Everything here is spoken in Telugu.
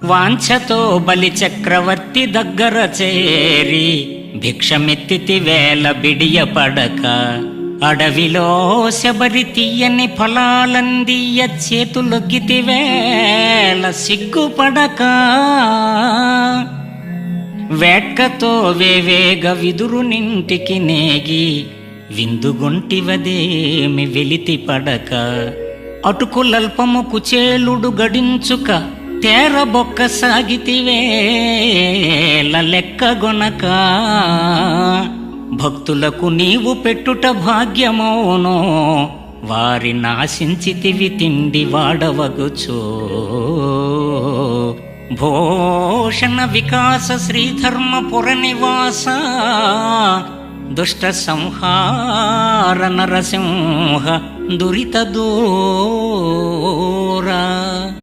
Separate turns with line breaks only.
వాంఛతో బలి చక్రవర్తి దగ్గర చేరి భిక్షమెత్తితి వేల బిడియపడక, అడవిలో శబరి తీయని ఫలాలందియ చేతులొగ్గితి వేల సిగ్గుపడక, వేట్కతో వేవేగ విదురునింటికి నేగి విందుగొంటివదేమి వెలితి పడక, అటుకులల్పము కుచేలుడు గడించుక తేరబొక్క సాగితివేల లెక్కగొనక, భక్తులకు నీవు పెట్టుట భాగ్యమౌనో వారి నాశించితివి తిండి వాడవగుచో. భూషణ వికాస శ్రీధర్మపుర నివాస, దుష్ట సంహార నరసింహ దురిత దూరా.